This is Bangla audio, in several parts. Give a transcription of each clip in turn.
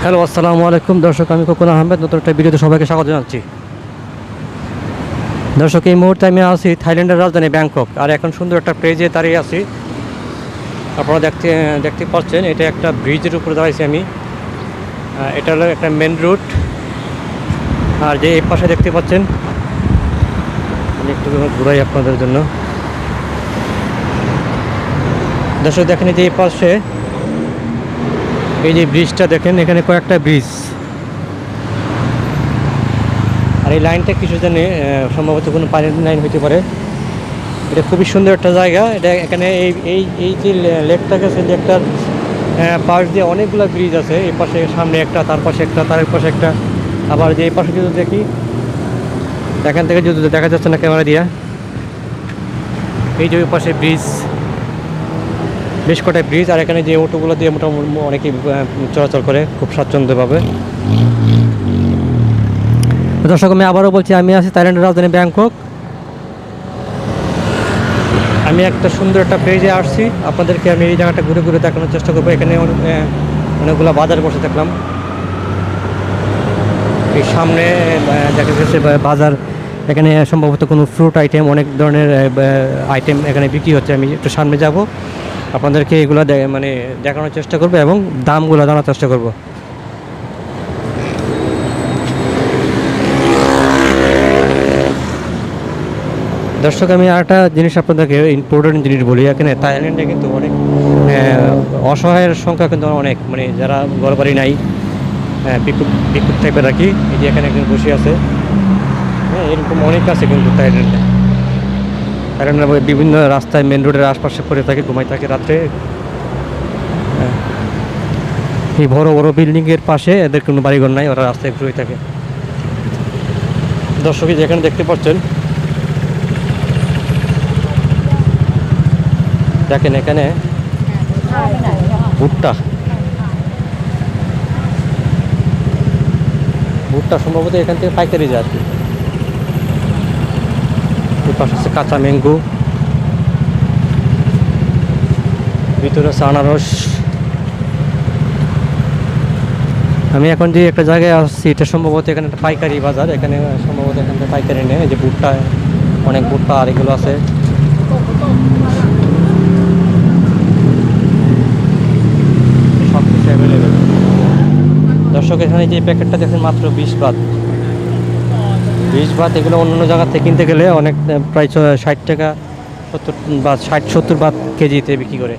হ্যালো, আসসালামু আলাইকুম দর্শক। আমি খোকন আহমেদ নতুন একটা ভিডিওতে সবাইকে স্বাগত জানাচ্ছি। দর্শক, এই মুহূর্তে আমি আছি থাইল্যান্ডের রাজধানী ব্যাংকক, আর এখন সুন্দর একটা প্লেসে দাঁড়িয়ে আছি। আপনারা দেখতে পাচ্ছেন, এটা একটা ব্রিজের উপরে দাঁড়িয়েছি আমি। এটা হলো একটা মেন রুট। আর যে এই পাশে দেখতে পাচ্ছেন, আমি একটু ঘুরাই আপনাদের জন্য। দর্শক দেখেন, এই যে এই পাশে এই যে ব্রিজটা দেখেন, এখানে কয়েকটা ব্রিজ। আর এই লাইনটা কিছু জানি সম্ভবত কোনো পানির লাইন হতে পারে। এটা খুবই সুন্দর একটা জায়গা। এটা এখানে এই এই এই যে লেকটা গেছে, লেকটার পাশ দিয়ে অনেকগুলো ব্রিজ আছে। এই পাশে সামনে একটা, তার পাশে একটা, তার পাশে একটা। আবার যে এই পাশে যদি দেখি, এখান থেকে যদি দেখা যাচ্ছে না ক্যামেরা দিয়া, এই যে ওই পাশে ব্রিজ, বেশ কটা ব্রিজ। আর এখানে যে অটোগুলো দিয়ে মোটামুটি অনেকেই চলাচল করে খুব স্বাচ্ছন্দ্যভাবে। দর্শক, আমি আবারও বলছি, আমি আছি থাইল্যান্ডের রাজধানী ব্যাংকক। আমি একটা সুন্দর একটা প্লেসে আসছি। আপনাদেরকে আমি এই জায়গাটা ঘুরে ঘুরে দেখানোর চেষ্টা করবো। এখানে অনেকগুলো বাজার বসে দেখলাম। এই সামনে দেখা যাচ্ছে বাজার। এখানে সম্ভবত কোনো ফ্রুট আইটেম, অনেক ধরনের আইটেম এখানে বিক্রি হচ্ছে। আমি একটু সামনে যাব, আপনাদেরকে এগুলো মানে দেখানোর চেষ্টা করবো এবং দামগুলো জানার চেষ্টা করব। দর্শক, আমি আরেকটা জিনিস আপনাদেরকে ইম্পর্টেন্ট জিনিস বলি। এখানে থাইল্যান্ডে কিন্তু অনেক অসহায়ের সংখ্যা কিন্তু অনেক, মানে যারা ঘরবাড়ি নাই, বিকুট টাইপের আর কি। এই যে এখানে একজন বসে আছে। হ্যাঁ, এরকম অনেক আছে কিন্তু থাইল্যান্ডের বিভিন্ন রাস্তায়, মেন রোডের আশপাশে পড়ে থাকে, ঘুমাই থাকে রাত্রে। এই বড় বড় বিল্ডিংয়ের পাশে এদের কোনো বাড়িঘর নাই, ওরা রাস্তায় ঘুরে থাকে। দর্শকই যেখানে দেখতে পাচ্ছেন, দেখেন এখানে ভুট্টা সম্ভবত এখান থেকে পাইকারি যায় আর কি। এই পাশে আছে কাঁচা ম্যাঙ্গো, ভিতরে আছে আনারস। আমি এখন যে একটা জায়গায় আসছি, এটা সম্ভবত এখানে একটা পাইকারি বাজার। এখানে সম্ভবত এখান থেকে পাইকারি নেয়। এই যে ভুট্টা, অনেক ভুট্টা আর এগুলো আছে। সব কিছু অ্যাভেলেবেল। দর্শক, এখানে যে প্যাকেটটা দেখেন মাত্র 20 বাত। এগুলো অন্য জায়গা থেকে কিনতে গেলে অনেক, প্রায় 60 টাকা, 70 বাত, 60-70 বাত কেজিতে বিক্রি করে।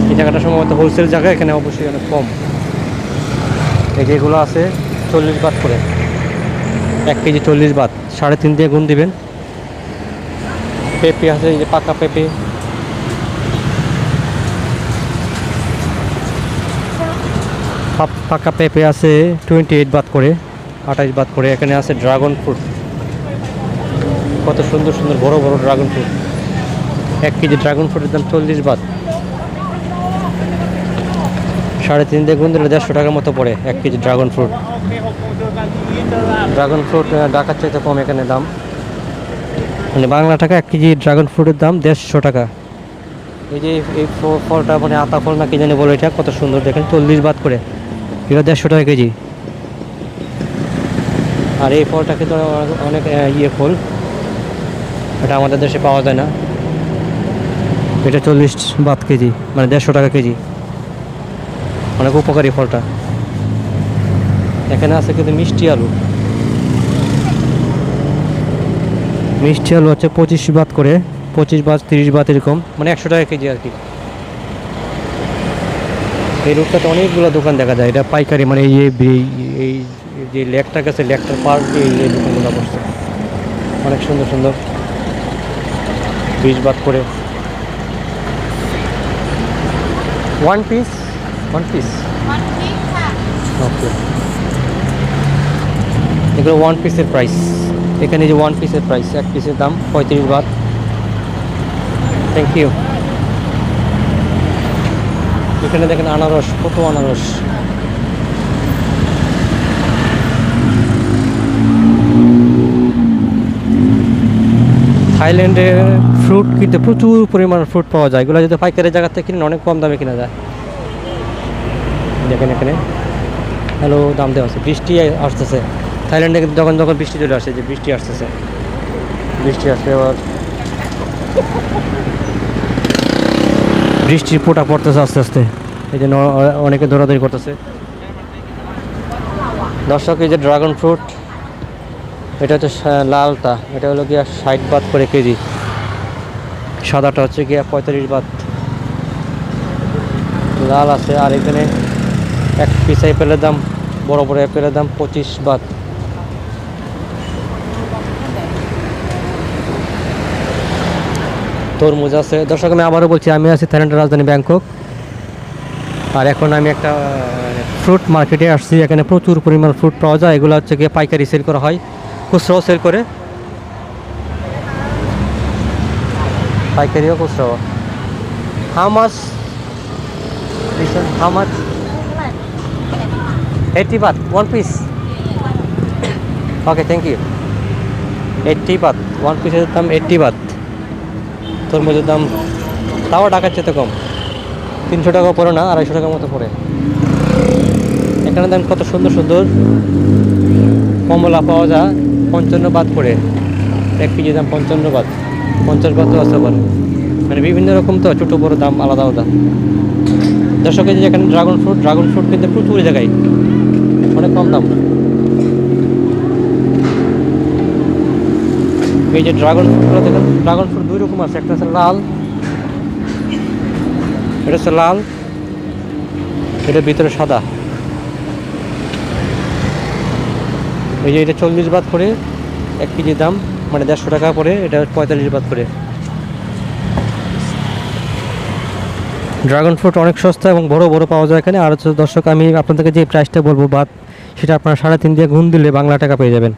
এই জায়গাটা সম্ভবত হোলসেল জায়গা, এখানে অবশ্যই অনেক কম। এই যেগুলো আছে 40 বাত করে, 1 কেজি 40 বাত, 3.5 দিয়ে গুণ দিবেন। পেঁপে আছে, এই যে পাকা পেঁপে। পাকা পেঁপে আছে 28 বাত করে, 28 বাত করে। এখানে আছে ড্রাগন ফ্রুট, কত সুন্দর সুন্দর বড় বড় ড্রাগন ফ্রুট। 1 কেজি ড্রাগন ফ্রুটের দাম 40 বাত। 3.5 দিয়ে গুণ দিলে 150 টাকার মতো পড়ে 1 কেজি ড্রাগন ফ্রুট। ঢাকার চাইতে কম এখানে দাম, মানে বাংলা টাকা 1 কেজি ড্রাগন ফ্রুটের দাম 150 টাকা। এই যে এই ফলটা, মানে আতা ফল না কি জানি বলে, এটা কত সুন্দর দেখেন, 40 বাত করে, এটা 150 টাকা কেজি। আর এই ফলটা কিন্তু অনেক ফল, এটা আমাদের দেশে পাওয়া যায় না। এটা 40 বাত কেজি, মানে 150 টাকা কেজি। অনেক উপকারী ফলটা। এখানে আছে কিন্তু মিষ্টি আলু হচ্ছে 25 বাত করে, 25 বাত, 30 বাত, এরকম, মানে 100 টাকা কেজি আর কি। এই রুটটাতে অনেকগুলো দোকান দেখা যায়। এটা পাইকারি, মানে এই যে লেকটা গেছে, লেকটার পাশ দিয়ে এই দোকানগুলো বসছে। অনেক সুন্দর সুন্দর, 20 বাত করে। 1 পিস ওকে। এগুলো 1 পিসের প্রাইস। এখানে যে 1 পিসের প্রাইস, 1 পিসের দাম 35 বাত। Thank you. এখানে দেখেন আনারস, কত আনারস। থাইল্যান্ডে ফ্রুট কিনতে প্রচুর পরিমাণ ফ্রুট পাওয়া যায়। এগুলো যদি পাইকারি জায়গা থেকে কিনেন, অনেক কম দামে কেনা যায়। দেখেন এখানে হ্যালো দাম দেওয়া আছে। বৃষ্টি আসতেছে থাইল্যান্ডে, কিন্তু যখন যখন বৃষ্টি চলে আসে, যে বৃষ্টি আসতেছে, বৃষ্টি আসলে আবার বৃষ্টির ফোঁটা পড়তেছে আস্তে আস্তে, এই জন্য অনেকে দৌড়াদৌড়ি করতেছে। দর্শক, এই যে ড্রাগন ফ্রুট, এটা হচ্ছে লালটা, এটা হলো গিয়া 60 বাত করে কেজি, সাদাটা হচ্ছে গিয়া 45 বাত। লাল আছে। আর এখানে এক পিস অ্যাপেলের দাম, বড় বড় অ্যাপেলের দাম 25 বাত। তরমুজ আছে। দর্শক, আমি আবারও বলছি, আমি আছি থাইল্যান্ডের রাজধানী ব্যাংকক। আর এখন আমি একটা ফ্রুট মার্কেটে আসছি। এখানে প্রচুর পরিমাণ ফ্রুট পাওয়া যায়। এগুলো হচ্ছে গিয়ে পাইকারি সেল করা হয়, খুচরাও সেল করে, পাইকারিও খুচরাও। How much? How much? 80 বাত 1 পিস। Okay, thank you. 80 বাত 1 পিসের দাম 80 বাত। তরমুজের দাম তাও ঢাকার চেয়ে কম, 300 টাকা পড়ে না, 250 টাকার মতো পড়ে। এখানে দাম কত সুন্দর সুন্দর কমলা পাওয়া যায় 55 বাত করে, 1 কেজি দাম 55 বাত, 50 বাতও আছে আবার। মানে বিভিন্ন রকম, তো ছোটো বড়ো দাম আলাদা আলাদা। দর্শক, এই যে এখানে ড্রাগন ফ্রুট কিন্তু প্রচুর জায়গায় অনেক কম দাম। এই যে ড্রাগন ফ্রুটগুলো দেখেন, ড্রাগন ফ্রুট 2 রকম আছে, একটা হচ্ছে লাল, এটা হচ্ছে লাল, এটার ভিতরে সাদা। এই যে এটা 40 বাত করে 1 কেজি দাম, মানে 150 টাকা পড়ে। এটা 45 বাত করে। ড্রাগন ফ্রুট অনেক সস্তা এবং বড় বড় পাওয়া যায় এখানে। আর হচ্ছে দর্শক, আমি আপনাদেরকে যে প্রাইসটা বলবো বাত, সেটা আপনারা 3.5 দিয়ে গুণ দিলে বাংলা টাকা পেয়ে যাবেন।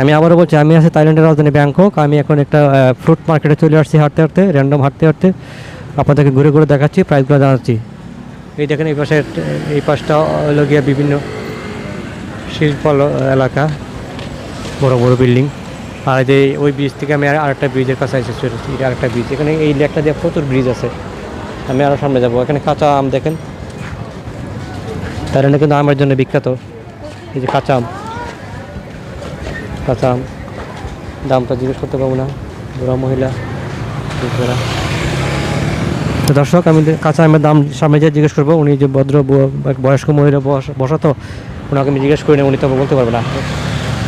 আমি আবারও বলছি, আমি আছি থাইল্যান্ডের রাজধানী ব্যাংকক। আমি এখন একটা ফ্রুট মার্কেটে চলে আসছি, হাঁটতে হাঁটতে, র্যান্ডম হাঁটতে হাঁটতে আপনাদেরকে ঘুরে ঘুরে দেখাচ্ছি, প্রাইসগুলো জানাচ্ছি। এই দেখেন, এই পাশে, এই পাশটা হলো গিয়া বিভিন্ন শিল্প এলাকা, বড় বড় বিল্ডিং। আর যে ওই ব্রিজ থেকে আমি আরেকটা ব্রিজের কাছে এসেছি, এটা আরেকটা ব্রিজ। এখানে এই লেকটা দিয়ে প্রচুর ব্রিজ আছে। আমি আরও সামনে যাবো। এখানে কাঁচা আম দেখেন, থাইল্যান্ডে কিন্তু আমের জন্য বিখ্যাত। এই যে কাঁচা আম, কাঁচা আম। দামটা জিজ্ঞেস করতে পারবো না, বুড়া মহিলা বুঝবে। তো দর্শক, আমি কাঁচা আমের দাম সামনে যেয়ে জিজ্ঞেস করবো। উনি যে ভদ্র বয়স্ক মহিলা বসাতো, ওনাকে আমি জিজ্ঞেস করি না, উনি তো বলতে পারবে না।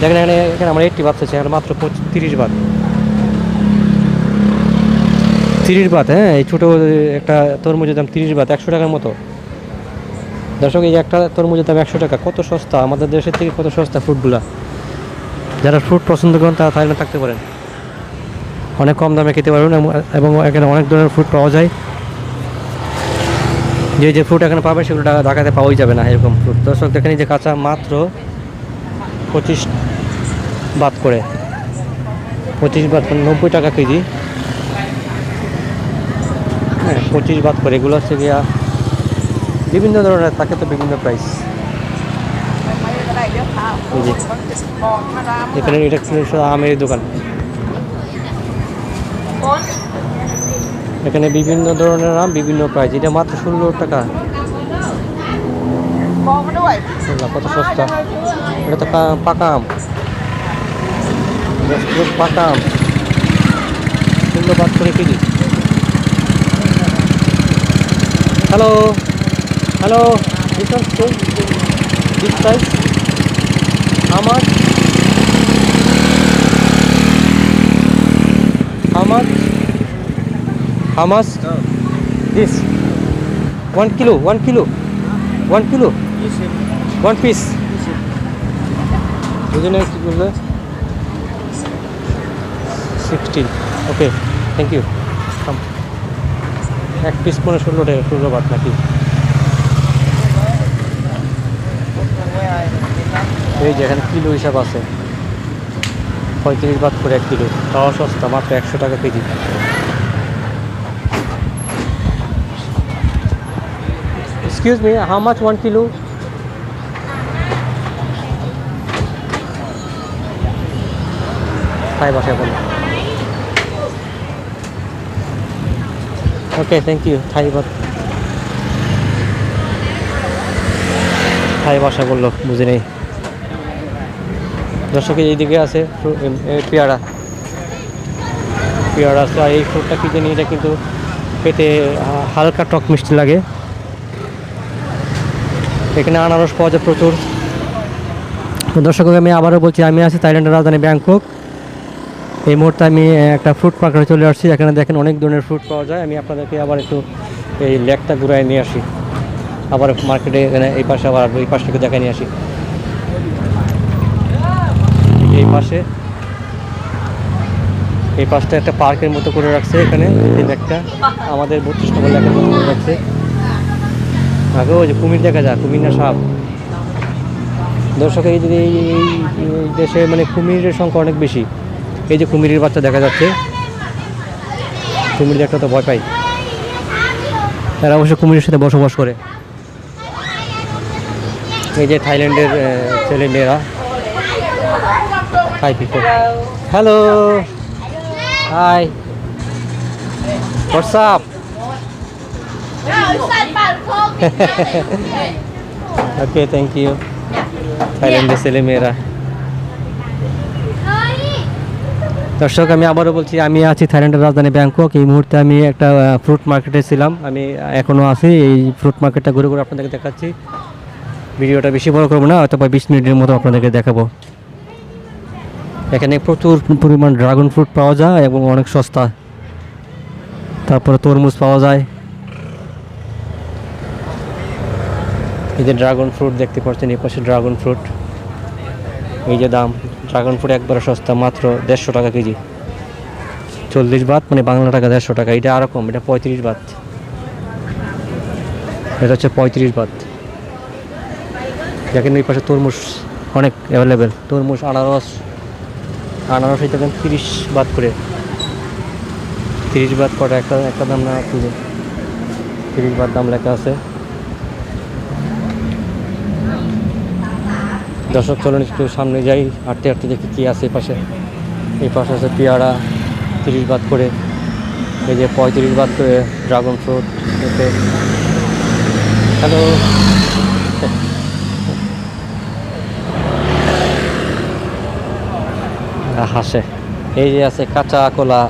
দেখেন, এখানে আমার 80 বাত আছে, এখানে মাত্র 30 বাত। 30 বাত, হ্যাঁ। এই ছোটো একটা তরমুজের দাম 30 বাত, 100 টাকার মতো। দর্শক, এই একটা তরমুজের দাম 100 টাকা, কত সস্তা! আমাদের দেশের থেকে কত সস্তা ফ্রুটগুলা। যারা ফ্রুট পছন্দ করেন তারা থাইল্যান্ডে থাকতে পারেন, অনেক কম দামে খেতে পারবেন। এবং এখানে অনেক ধরনের ফ্রুট পাওয়া যায়। যে ফ্রুট এখানে পাবে সেগুলো ঢাকাতে পাওয়াই যাবে না, এরকম ফ্রুট। দর্শক দেখেন, এই যে কাঁচা মাত্র 25 বাত করে, 25 বাত 90 টাকা কেজি, হ্যাঁ, 25 বাত করে। এগুলো হচ্ছে গিয়া বিভিন্ন ধরনের, তাকে তো বিভিন্ন প্রাইস। এখানে এটা আমের দোকান, এখানে বিভিন্ন ধরনের আম, বিভিন্ন প্রাইস। এটা মাত্র 16 টাকা, কত সস্তা! এটা তো পাকা আম, পাকা আম, 16 বাত করে KG. Hello hello, this price how much? How much? How much? This 1 kilo, 1 kilo, 1 kilo, 1 piece. বুঝলেন কি বললো? 16. ওকে, থ্যাংক ইউ। এক পিস পরে 16 টাকা, 16 বাত নাকি? এই যে এখানে কিলো হিসাব আছে, 35 বাত করে 1 কিলো, তাও সস্তা, মাত্র 100 টাকা KG. Excuse me, how much 1 kilo? তাই বাসায় বলো। ওকে, থ্যাংক ইউ। থাই বাত কোথায় বাসা করলো বুঝে নেই। দর্শক এইদিকে আছে পেয়ারা পেয়ারা আছে, আর এই ফ্রুটটা কি জানি, এটা কিন্তু খেতে হালকা টক মিষ্টি লাগে। এখানে আনারস পাওয়া যায় প্রচুর। তো দর্শক আমি আবারও বলছি, আমি আছি থাইল্যান্ডের রাজধানী ব্যাংকক। এই মুহূর্তে আমি একটা ফ্রুট মার্কেটে চলে আসছি। এখানে দেখেন অনেক ধরনের ফ্রুট পাওয়া যায়। আমি আপনাদেরকে আবার একটু এই লেকটা ঘুরায় নিয়ে আসি, আবার মার্কেটে এখানে এই পাশে আবার এই পাশটাকে দেখে নিয়ে আসি। এই পাশে এই পাশটা একটা পার্কের মতো করে রাখছে, এখানে একটা আমাদের 32 নম্বর লেখার মতো করে রাখছে। আগে ওই যে কুমির দেখা যায়, কুমির না সাপ। দর্শক এই যে এই দেশে মানে কুমিরের সংখ্যা অনেক বেশি। এই যে কুমিরের বাচ্চা দেখা যাচ্ছে, কুমির দেখতে তো ভয় পাই। তারা অবশ্য কুমিরের সাথে বসবাস করে। এই যে থাইল্যান্ডের ছেলে মেয়েরা hi people, hello, hi, what's up. Okay, thank you. থাইল্যান্ডের ছেলে মেয়েরা। দর্শক আমি আবারও বলছি, আমি আছি থাইল্যান্ডের রাজধানী ব্যাংকক। এই মুহূর্তে আমি একটা ফ্রুট মার্কেটে ছিলাম, আমি এখনও আছি। এই ফ্রুট মার্কেটটা ঘুরে ঘুরে আপনাদেরকে দেখাচ্ছি। ভিডিওটা বেশি বড় করবো না, হয়তো 20 মিনিটের মতো আপনাদেরকে দেখাবো। এখানে প্রচুর পরিমাণ ড্রাগন ফ্রুট পাওয়া যায় এবং অনেক সস্তা। তারপরে তরমুজ পাওয়া যায়। এই যে ড্রাগন ফ্রুট দেখতে পাচ্ছেন, এই পাশে ড্রাগন ফ্রুট। এই যে দাম, ড্রাগন ফ্রুট একবারে সস্তা, মাত্র 150 টাকা কেজি। 40 বাত, মানে বাংলা টাকা 150 টাকা। এটা আরও কম, এটা 35 বাত। এটা হচ্ছে 35 বাত। দেখেন এই পাশে তরমুজ অনেক অ্যাভেলেবেল। তরমুজ, আনারস এই দেখেন 30 বাত করে। 30 বাত কটা, একটা দাম না, 30 বাত দাম লেখা আছে। দর্শক চলুন একটু সামনে যাই, হাঁটতে হাঁটতে দেখি কী আছে। এই পাশে আছে পেয়ারা 30 বাত করে। এই যে 35 বাত করে ড্রাগন ফ্রুট। এতে হ্যালো, হাসে। এই যে আছে কাঁচা কলা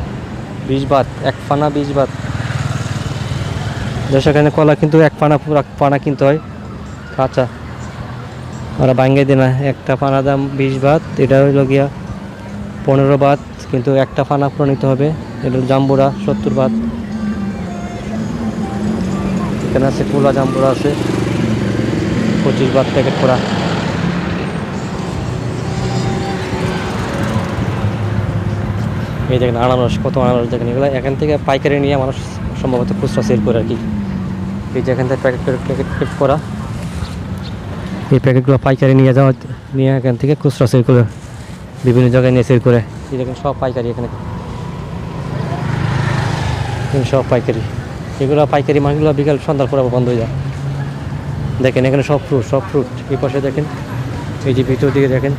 20 বাত, এক পানা 20 বাত। দর্শক এখানে কলা কিন্তু এক পানা কিনতে হয় কাঁচা, ওরা ভাঙ্গে দেয় না। একটা পানা দাম 20 বাত, এটা হইল গিয়া 15 বাত, কিন্তু একটা পানা পুরো নিতে হবে। এটা জাম্বুরা 70 বাত। এখানে আছে কোলা জাম্বুরা আছে 25 বাত প্যাকেট করা। এই দেখেন আনারস, কত আনারস দেখেন। এগুলো এখান থেকে পাইকারি নিয়ে মানুষ সম্ভবত খুচরা সেল করে আর কি। এই যে এখান থেকে প্যাকেট করা, এই প্যাকেটগুলো পাইকারি নিয়ে এখান থেকে খুচরা সেল করে, বিভিন্ন জায়গায় নিয়ে সেল করে। এই দেখেন সব পাইকারি, এখানে সব পাইকারি। এগুলো পাইকারি মাছগুলো বিকাল সন্ধ্যার পর বন্ধ হয়ে যায়। দেখেন এখানে সব ফ্রুট। এই পাশে দেখেন, এই যে ভিতর দিকে দেখেন,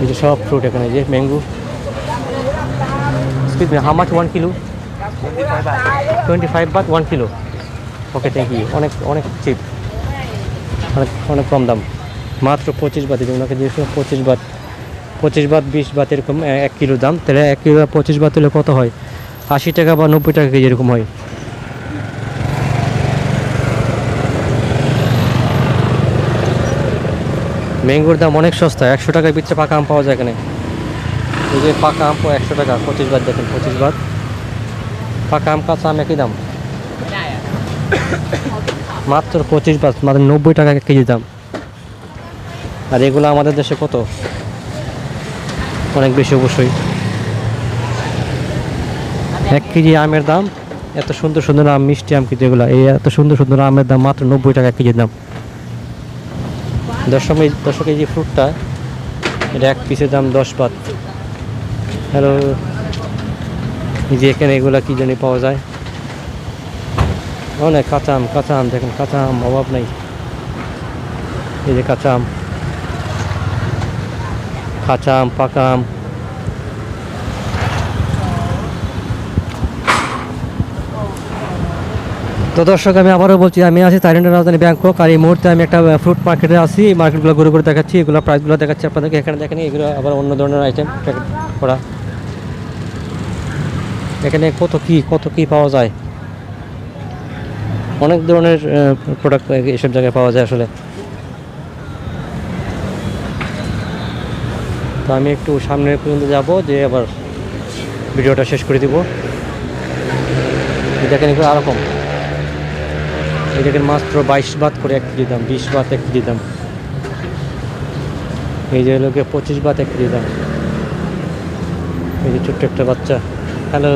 এই যে সব ফ্রুট এখানে। যে mango, how much 1 kilo? 25 baht 1 kilo. Okay, thank you. অনেক চিপ, অনেক কম দাম, মাত্র 25 বাত। ওনাকে দিয়েছিল 25 বাত, 20 বাত এরকম 1 কিলো দাম। তাহলে 1 কিলো 25 বাত হলে কত হয়? 80 টাকা বা 90 টাকা কেজি এরকম হয়। ম্যাঙ্গোর দাম অনেক সস্তা, 100 টাকার ভিতরে পাকা আম পাওয়া যায় এখানে। এই যে পাকা আম 100 টাকা, 25 বাত দেখেন, 25 বাত। পাকা আম কাঁচা আম একই দাম, মাত্র 25 বাত, মাত্র 90 টাকা কেজি দাম। আর এগুলো আমাদের দেশে কত? অনেক বেশি অবশ্যই। 1 কেজি আমের দাম, এত সুন্দর সুন্দর আম, মিষ্টি আম, কিন্তু এগুলো এই এত সুন্দর সুন্দর আমের দাম মাত্র 90 টাকা কেজির দাম। দর্শক এই যে ফ্রুটটা, এটা 1 পিসের দাম 10 বাত। হ্যালো, এই যে এখানে এগুলা কি জানি পাওয়া যায়, অনেক কাঁচা আম দেখেন, কাঁচা আম অভাব নাই। এই যে কাঁচা আম, পাকা আম। তো দর্শক আমি আবারও বলছি, আমি আছি থাইল্যান্ডের রাজধানী ব্যাংকক, আর এই মুহূর্তে আমি একটা ফ্রুট মার্কেটে আছি। এই মার্কেটগুলো ঘুরে ঘুরে দেখাচ্ছি, এগুলো প্রাইসগুলো দেখাচ্ছি আপনাদেরকে। এখানে দেখেন এগুলো আবার অন্য ধরনের আইটেম প্যাকেট করা। এখানে কত কি পাওয়া যায়, অনেক ধরনের প্রোডাক্ট এসব জায়গায় পাওয়া যায় আসলে। তো আমি একটু সামনে পর্যন্ত যাব, যে আবার ভিডিওটা শেষ করে দিব। দেখেন এগুলো আরকম, এই দেখেন মাত্র 22 বাত করে 1 কেজি দাম, 20 বাত 1 কেজি দাম। এই যে লোকে 25 বাত 1 কেজি দাম। এই যে ছোট্ট একটা বাচ্চা, হ্যালো,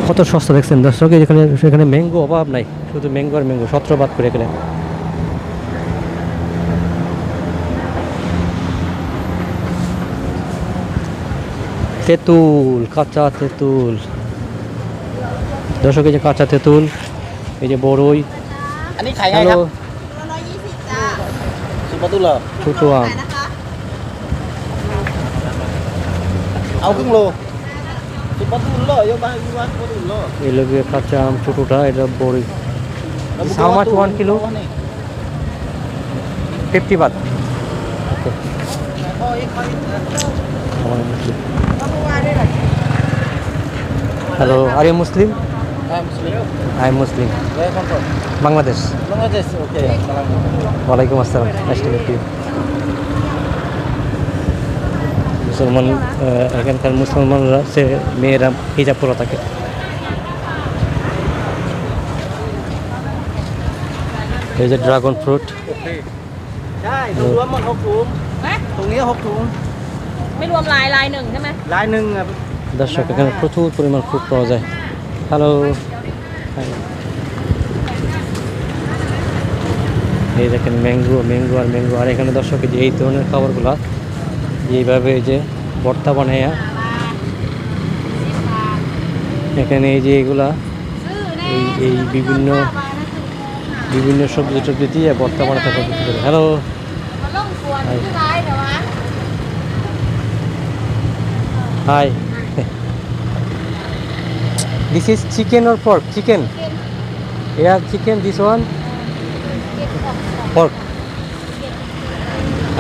কত সস্তা দেখছেন দর্শক। যেখানে সেখানে ম্যাঙ্গো অভাব নাই, শুধু ম্যাঙ্গো আর ম্যাঙ্গো, 17 বাত করে এখানে। তেঁতুল, কাঁচা তেঁতুল দর্শক, এই যে কাঁচা তেঁতুল, এই যে বড়ই। อันนี้ขายไงครับ হ্যালো, 120จ้าซุปเปอร์ตุ้เหรอ ছোট আম, เอาครึ่งโลซุปเปอร์ตุ้เหรอโยบายวิวัฒน์ซุปเปอร์ตุ้เหรอ এই লোকে কাঁচা আম ছোটটা, এটা বড়ই। How much 1 kilo? 50 baht. Okay. Hello, are you Muslim? I am Muslim. Where come from? Bangladesh. Bangladesh. Okay. Walaikum assalam. Nice to meet you. মুসলমান, এখানকার মুসলমানরা সে মেয়েরা হিজাব পরা থাকে। এই যে ড্রাগন ফ্রুট, ใช่รวมหมด6 ถุงตรงนี้6 ถุง ไม่รวมลายหนึ่งใช่ไหม ลายหนึ่งอ่ะ দর্শক এখানে প্রচুর পরিমাণ ফ্রুট পাওয়া যায়। হ্যালো, এই দেখেন ম্যাঙ্গো আর ম্যাঙ্গো। আর এখানে দর্শক এই যে এই ধরনের খাবারগুলো এইভাবে এই যে ভর্তা বানাইয়া, এখানে এই যে এগুলা এই বিভিন্ন সবজি টবজি দিয়ে ভর্তা বানাতে পদ্ধতি করে। Hello, hi, this is chicken or pork? Chicken, yeah, chicken, this one pork.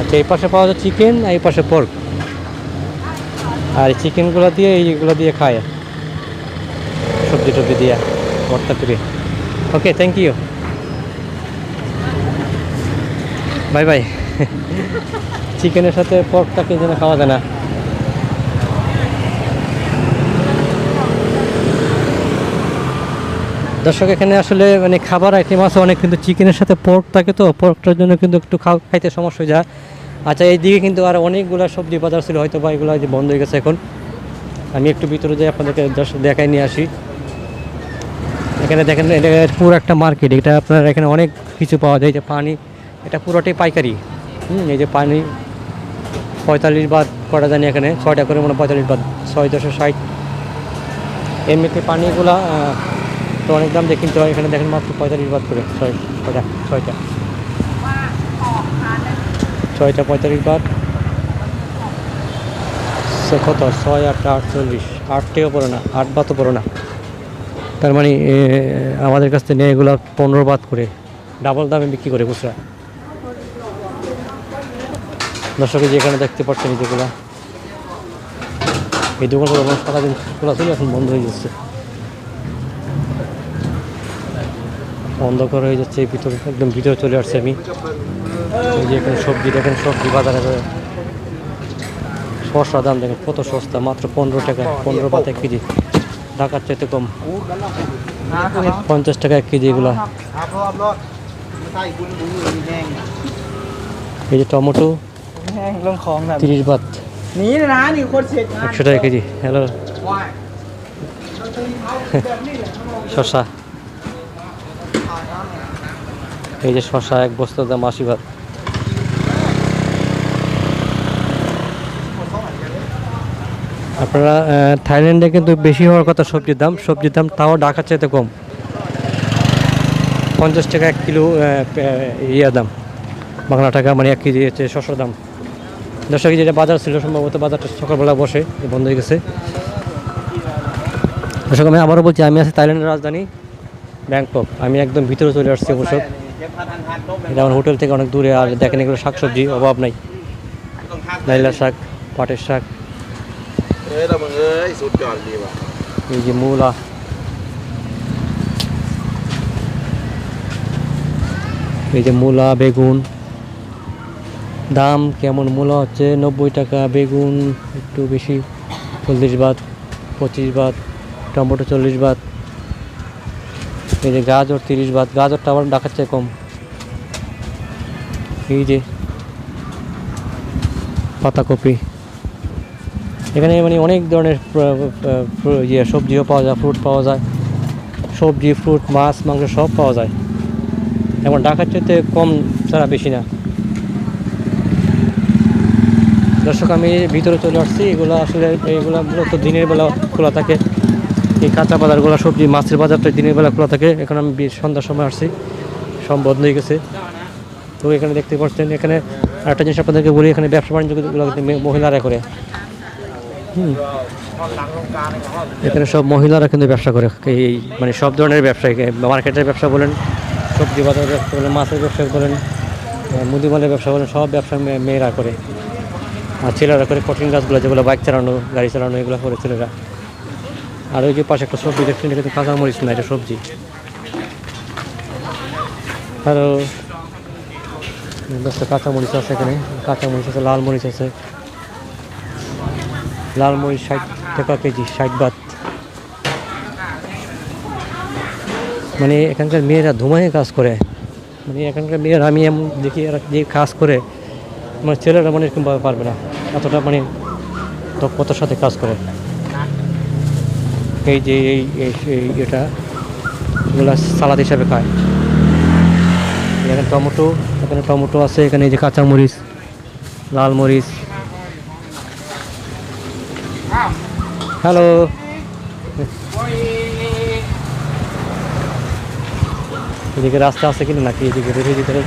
আচ্ছা, এই পাশে পাওয়া যায় চিকেন, আর এই পাশে পর্ক। আর এই চিকেনগুলো দিয়ে এইগুলো দিয়ে খায়, সবজি টবজি দিয়ে ভর্তা করে। ওকে, থ্যাংক ইউ, বাই বাই। চিকেনের সাথে পর্কটাকে যেন খাওয়া যায় না। দর্শক এখানে আসলে মানে খাবার আইটেম আছে অনেক, কিন্তু চিকেনের সাথে পর্ক থাকে, তো পর্কটার জন্য কিন্তু একটু খাইতে সমস্যা হয়ে যায়। আচ্ছা, এইদিকে কিন্তু আর অনেকগুলো সবজি বাজার ছিল, হয়তো বা এগুলো যে বন্ধ হয়ে গেছে এখন। আমি একটু ভিতরে যাই, আপনাদেরকে দেখাই নিয়ে আসি। এখানে দেখেন, এটা পুরো একটা মার্কেট। এটা আপনার এখানে অনেক কিছু পাওয়া যায়। যে পানি, এটা পুরোটাই পাইকারি। এই যে পানি 45 বাত করা জানি, এখানে 6টা করে মনে 45 বাত, 660। এমনিতে পানিগুলা তো অনেক দাম দিয়ে কিনতে হয়, এখানে দেখেন মাত্র 45 বাত করে, 6টা 45 বাত। কত, 6 8 48, 8 টাকা পড়ে না, 8 বাতও পড়ে না। তার মানে আমাদের কাছ থেকে নিয়ে এগুলো 15 বাত করে, ডাবল দামে বিক্রি করে খুচরা। দর্শকে যেখানে দেখতে পাচ্ছেন যেগুলা, এই দোকানগুলো সারাদিন খোলা ছিল, এখন বন্ধ হয়ে যাচ্ছে, অন্ধকার হয়ে যাচ্ছে। এই ভিতরে একদম ভিতরে চলে আসছে আমি। এই যে এখানে সবজি দেখেন, সবজি বাজারে শসা দাম দেখেন কত সস্তা, মাত্র 15 টাকা, 15 বাত 1 কেজি। ঢাকার চাইতে কম, 50 টাকা 1 কেজি এগুলো। এই যে টমেটো แห้งเรื่องของแบบ 30 বাত, นี้นะนี่คนเสร็จงาน 100 টাকা কেজি। হ্যালো, শসা, এই যে শসা 1 বস্তার দাম 80 বাত। আপনারা থাইল্যান্ডে কিন্তু বেশি হওয়ার কথা সবজির দাম, তাও ঢাকার চাইতে কম। 50 টাকা 1 কিলো ইয়া দাম, বাংলা টাকা, মানে 1 কেজি হচ্ছে শসার দাম। দর্শক, যেটা বাজার ছিল সম্ভবত বাজারটা সকালবেলা বসে, বন্ধ হয়ে গেছে। দর্শক আমি আবারও বলছি আমি আছি থাইল্যান্ডের রাজধানী ব্যাংকক। আমি একদম ভিতরে চলে আসছি অবশ্য, এটা আমার হোটেল থেকে অনেক দূরে। আর দেখেন এগুলো শাকসবজি অভাব নাই, লাইলা শাক, পাটের শাক, এই যে মূলা, এই যে মূলা, বেগুন। দাম কেমন? মূলা হচ্ছে 90 টাকা, বেগুন একটু বেশি 40 বাত, 25 বাত, টমেটো 40 বাত, এই যে গাজর 30 বাত। গাজরটা আবার ঢাকার চেয়ে কম। এই যে পাতাকপি, এখানে মানে অনেক ধরনের সবজিও পাওয়া যায়, ফ্রুট পাওয়া যায়, সবজি, ফ্রুট, মাছ, মাংস সব পাওয়া যায়। এখন ঢাকার চাইতে কম ছাড়া বেশি না। দর্শক আমি ভিতরে চলে আসছি। এগুলো আসলে এইগুলো মূলত দিনের বেলা খোলা থাকে। এই কাঁচা বাজারগুলো, সবজি, মাছের বাজারটা দিনের বেলা খোলা থাকে। এখন আমি সন্ধ্যার সময় আসছি, সব বন্ধ হয়ে গেছে। তো এখানে দেখতে পাচ্ছেন, এখানে একটা জিনিস আপনাদেরকে বলি, এখানে ব্যবসা বাণিজ্যগুলো মহিলারা করে। এখানে সব মহিলারা কিন্তু ব্যবসা করে, এই মানে সব ধরনের ব্যবসায়ী, মার্কেটের ব্যবসা বলেন, সবজি বাজারের ব্যবসা বলেন, মাছের ব্যবসা বলেন, মুদিমালের ব্যবসা বলেন, সব ব্যবসা মেয়েরা করে। আর ছেলেরা করে কঠিন কাজগুলো, যেগুলো বাইক চালানো, গাড়ি চালানো, এগুলো করে ছেলেরা। আর ওই যে পাশে একটা সবজি দেখছেন, এটা কিন্তু কাঁচামরিচ না, এটা সবজি। আরও দশটা কাঁচামরিচ আছে এখানে, কাঁচামরিচ আছে, লাল মরিচ আছে। লাল মরিচ 60 টাকা কেজি, 60 বাত। মানে এখানকার মেয়েরা ধুমায় কাজ করে। মানে এখানকার মেয়েরা আমি এমন দেখি, এরা যে কাজ করে, মানে ছেলেরা মানে এরকম পারবে না, এতটা মানে দক্ষতার সাথে কাজ করে। এই যে এটা এগুলো সালাদ হিসাবে খায়। এখানে টমেটো আছে, এখানে এই যে কাঁচামরিচ, লাল মরিচ। হ্যালো, এদিকে রাস্তা আছে কিনা নাকি, এদিকে ভিতরে।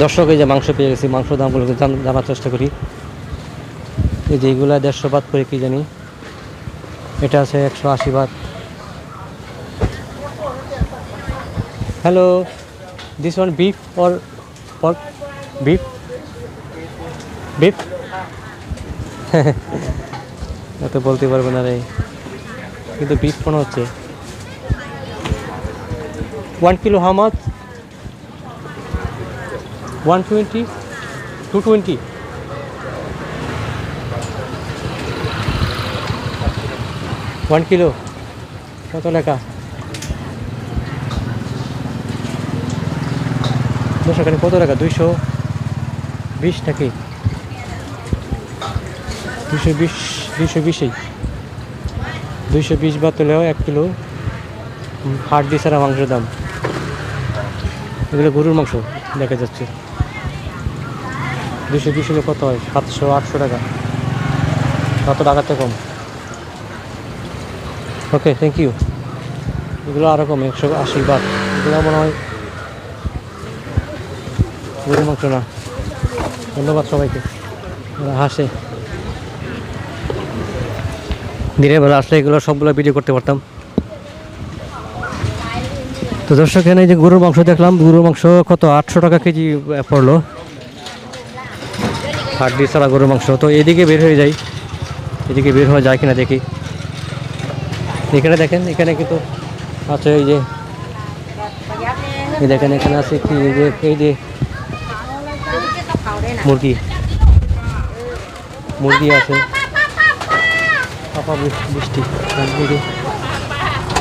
দর্শক এই যে মাংস পেয়ে গেছি, মাংস দামগুলো জানার চেষ্টা করি। এই যে এইগুলা 150 বাত করে কি জানি, এটা আছে 180 Baat. Hello, this one beef or pork? Beef এত বলতে পারবে না রে, কিন্তু বিফ মনে হচ্ছে। 1 kilo how much? 120, 220। One kilo কত টাকা? এখানে কত টাকা? 220 নাকি? 220 220 বাত হলেও 1 কিলো হাড্ডি ছাড়া মাংসের দাম। এগুলো গরুর মাংস দেখা যাচ্ছে। 220 হলে কত হয়? 700-800 টাকা, কত টাকাতে কম। ওকে, থ্যাংক ইউ। এগুলো আরও কম, 180 বাত। এগুলো মনে হয় গরুর মাংস না। ধন্যবাদ সবাইকে, হাসে। দিনের বেলা আসলে এগুলো সবগুলো ভিডিও করতে পারতাম। তো দর্শক এখানে যে গরুর মাংস দেখলাম, গরুর মাংস কত 800 টাকা কেজি পড়লো, হাড্ডি ছাড়া গরুর মাংস। তো এদিকে বের হয়ে যাই, এদিকে বের হয়ে যায় কিনা দেখি। এখানে দেখেন, এখানে কিন্তু আছে এই যে, দেখেন এখানে আছে কি, এই যে মুরগি আছে। বৃষ্টি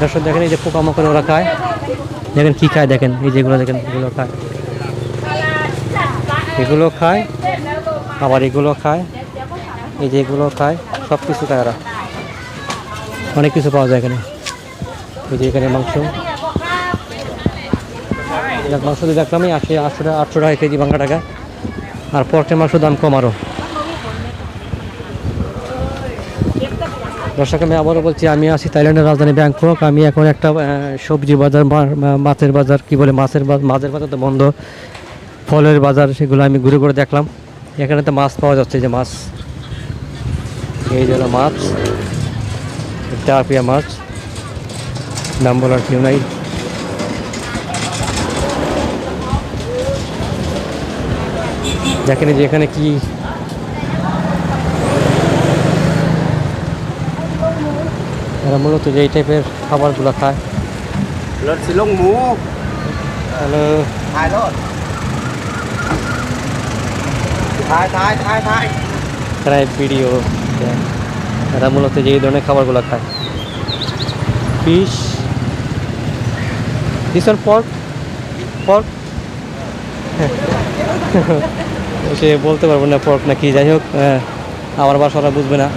দর্শক দেখেন, এই যে পোকামাকড় ওরা খায়, দেখেন কি খায়, দেখেন এই যেগুলো, দেখেন এগুলো খায়, এগুলো খায়, আবার এগুলো খায়, এই যে এগুলো খায়, সব কিছু খায় ওরা। অনেক কিছু পাওয়া যায় এখানে। এই যে এখানে মাংস দিয়ে দেখলাম 800 টাকা কেজি, বাংলা টাকা। আর পর্কের মাংস দাম কম আরও। দর্শক আমি আবারও বলছি, আমি আছি থাইল্যান্ডের রাজধানী ব্যাংকক। আমি এখন একটা সবজি বাজার, মাছের বাজার, কি বলে, মাছের বাজার তো বন্ধ, ফলের বাজার, সেগুলো আমি ঘুরে ঘুরে দেখলাম। এখানে তো মাছ পাওয়া যাচ্ছে, যে মাছ, এই যে মাছ, তেলাপিয়া মাছ, নাম বলার কেউ নাই। দেখেন যে এখানে কি এরা মূলত যে এই টাইপের খাবারগুলো খায়। Lợn xì lông mú. Hello, Thái lợn. Thái. এরা ভিডিও, এরা মূলত যে এই ধরনের খাবারগুলো খায়। ফিশ, দিস ওয়ান পর্ক সে বলতে পারবো না পর্ক না কি, যাই হোক আমার বাসা ওরা বুঝবে না।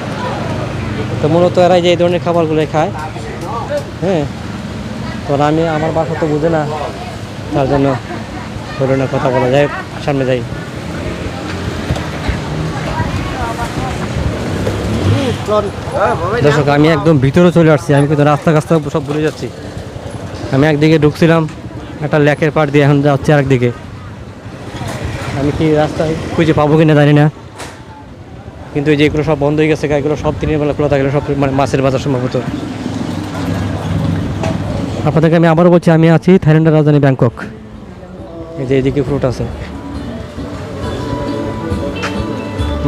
তো মূলত এরা যে এই ধরনের খাবারগুলো খায়, হ্যাঁ। তো আমি আমার বাসা তো বুঝে না, তার জন্য ধরনের কথা বলা যায়। সামনে যাই। দর্শক আমি একদম ভিতরে চলে আসছি, আমি কিন্তু রাস্তা সব ভুলে যাচ্ছি। আমি একদিকে ঢুকছিলাম একটা লেকের পাড় দিয়ে, এখন যাচ্ছি আরেকদিকে। আমি কি রাস্তায় খুঁজে পাবো কিনা জানি না, কিন্তু এই যে এগুলো সব বন্ধ হয়ে গেছে, এগুলো সব দিনের বেলা খোলা থাকলে সব মানে মাছের বাজার সম্ভবত। আপনাদেরকে আমি আবারও বলছি, আমি আছি থাইল্যান্ডের রাজধানী ব্যাংকক। এই যে এদিকে ফ্রুট আছে,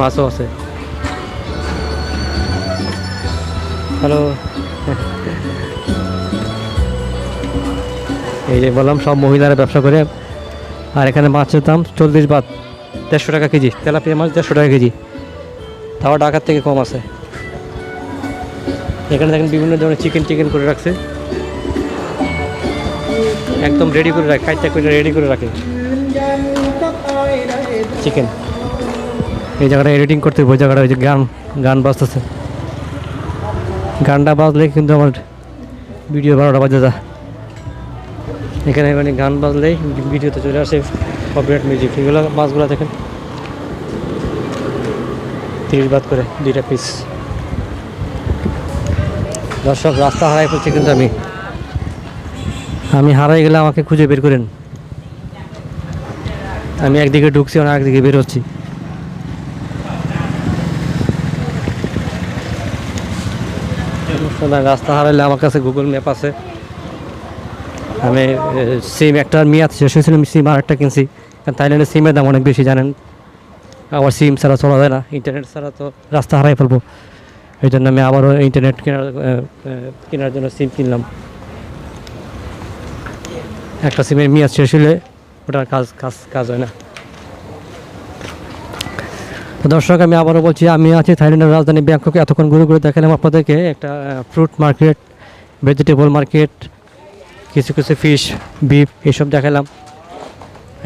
মাছও আছে। হ্যালো, এই যে বললাম সব মহিলারা ব্যবসা করে। আর এখানে মাছের দাম 40 বাত, 150 টাকা কেজি। তেলাপিয়া মাছ 150 টাকা কেজি, তাও ঢাকার থেকে কম আছে। এখানে দেখেন বিভিন্ন ধরনের চিকেন করে রাখছে, একদম রেডি করে রাখে, খাইতে করে রেডি করে রাখে চিকেন। এই জায়গাটা এডিটিং করতে হবে, ওই জায়গাটা ওই যে গান বাজতেছে, গানটা বাজলে কিন্তু আমার ভিডিও 12টা বাজে যা। এখানে মানে গান বাজলেই ভিডিওতে চলে আসে কপিরাইট মিউজিক। এগুলো মাছগুলো দেখেন 30 বাত করে 2টা পিস। দর্শক রাস্তা হারাই ফেলছি, কিন্তু আমি হারাই গেলে আমাকে খুঁজে বের করেন। আমি একদিকে ঢুকছি আর একদিকে বের হচ্ছি। রাস্তা হারাইলে আমার কাছে গুগল ম্যাপ আছে। আমি সিম একটা মেয়াদ শেষ হয়েছিল, আমি সিম আর একটা কিনছি, কারণ থাইল্যান্ডের সিমের দাম অনেক বেশি জানেন। আবার সিম ছাড়া চলা যায় না, ইন্টারনেট ছাড়া তো রাস্তা হারাই ফেলবো। এই জন্য আমি আবারও ইন্টারনেট কেনার জন্য সিম কিনলাম। একটা সিমের মেয়াদ শেষ হলে ওটার কাজ হয় না। তো দর্শক আমি আবারও বলছি, আমি আছি থাইল্যান্ডের রাজধানী ব্যাংককে। এতক্ষণ ঘুরে দেখালাম আপনাদেরকে একটা ফ্রুট মার্কেট, ভেজিটেবল মার্কেট, কিছু ফিশ, বিফ এসব দেখালাম।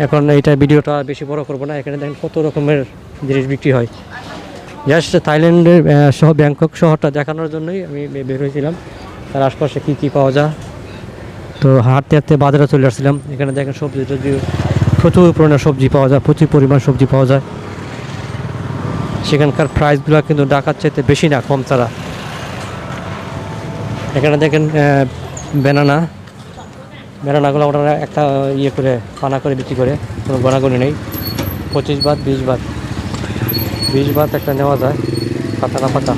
এখন এইটা ভিডিওটা বেশি বড় করবো না। এখানে দেখেন কত রকমের জিনিস বিক্রি হয়। জাস্ট থাইল্যান্ডের ব্যাংকক শহরটা দেখানোর জন্যই আমি বের হয়েছিলাম, তার আশপাশে কী পাওয়া যায়। তো হাঁটতে বাজারে চলে আসছিলাম। এখানে দেখেন সবজি প্রচুর পরিমাণে সবজি পাওয়া যায়, প্রচুর পরিমাণ সবজি পাওয়া যায়। সেখানকার প্রাইসগুলো কিন্তু ঢাকার চাইতে বেশি না, কম ছাড়া। এখানে দেখেন বেনানাগুলো ওনারা একটা করে পানা করে বিক্রি করে, কোনো গণাগণি নেই। 25 বাত 20 বাত একটা নেওয়া যায়, পাতা না পাতা।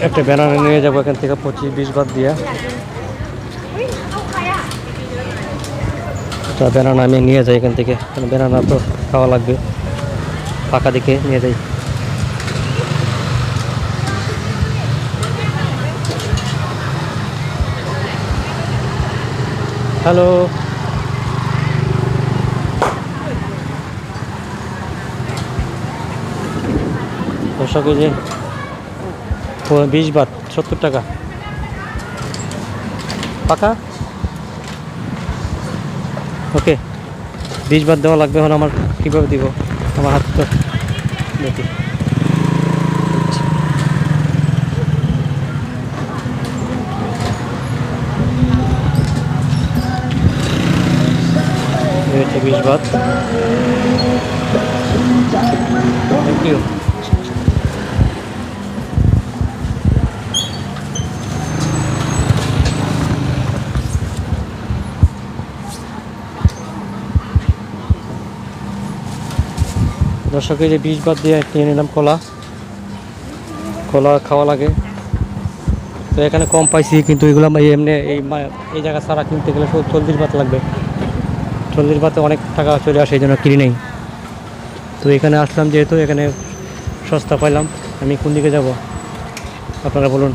একটা বেনানা নিয়ে যাবো এখান থেকে 25-20 বাত দিয়ে। একটা বেনানা আমি নিয়ে যাই এখান থেকে, কারণ বেনানা তো খাওয়া লাগবে, ফাঁকা দিকে নিয়ে যাই। হ্যালো, দর্শক এই যে 20 বাত 70 টাকা পাকা। ওকে, 20 বাত দেওয়া লাগবে। এখন আমার কীভাবে দিব, আমার হাত তো দেখি। হচ্ছে 20 বাত। Thank you. দর্শকের যে 20 বাত দিয়ে কিনে নিলাম কলা। কলা খাওয়া লাগে। তো এখানে কম পাইছি, কিন্তু এগুলো এমনি এই জায়গা ছাড়া কিনতে গেলে 40 বাত লাগবে। 40 বাতে অনেক টাকা চলে আসে, এই জন্য কিনি নেই। তো এখানে আসলাম যেহেতু, এখানে সস্তা পাইলাম। আমি কোন দিকে যাব আপনারা বলুন।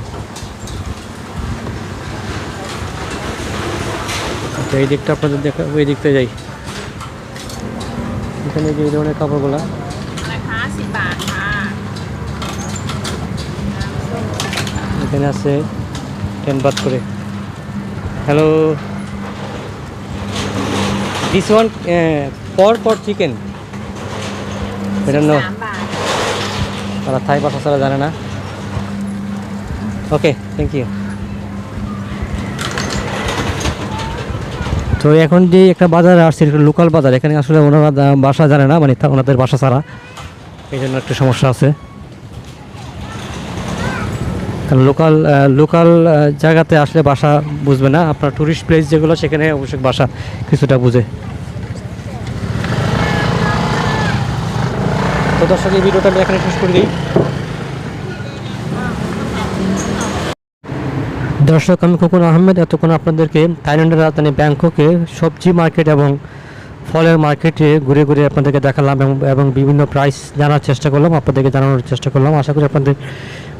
আচ্ছা, এই দিকটা আপনাদের দেখা, ওই দিকতে যাই। এখানে যে এই ধরনের কাপড়গুলো 10 บาทค่ะ এখানে আছে 10 বাত করে। হ্যালো, দিস ওয়ান পর চিকেন, এটা নো। 3 บาท তারা থাই ভাষা ছাড়া জানে না। ওকে, থ্যাংক ইউ। তো এখন যে একটা বাজারে আসছে, একটা লোকাল বাজার, এখানে আসলে ওনারা ভাষা জানে না, মানে ওনাদের ভাষা ছাড়া, এই জন্য একটু সমস্যা আছে। কারণ লোকাল জায়গাতে আসলে ভাষা বুঝবে না। আপনার টুরিস্ট প্লেস যেগুলো, সেখানে অবশ্যই ভাষা কিছুটা বুঝে। তো দর্শক, এই ভিডিওটা আমি এখানে শেষ করে দিই। দর্শক, আমি খোকন আহমেদ এতক্ষণ আপনাদেরকে থাইল্যান্ডের রাজধানী ব্যাংককে সবজি মার্কেট এবং ফলের মার্কেটে ঘুরে ঘুরে আপনাদেরকে দেখালাম এবং বিভিন্ন প্রাইস জানার চেষ্টা করলাম, আপনাদেরকে জানানোর চেষ্টা করলাম। আশা করি আপনাদের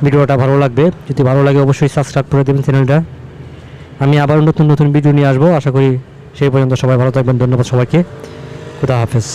ভিডিওটা ভালো লাগবে। যদি ভালো লাগে অবশ্যই সাবস্ক্রাইব করে দেবেন চ্যানেলটা। আমি আবার নতুন নতুন ভিডিও নিয়ে আসবো। আশা করি সেই পর্যন্ত সবাই ভালো থাকবেন। ধন্যবাদ সবাইকে। খুদা হাফেজ।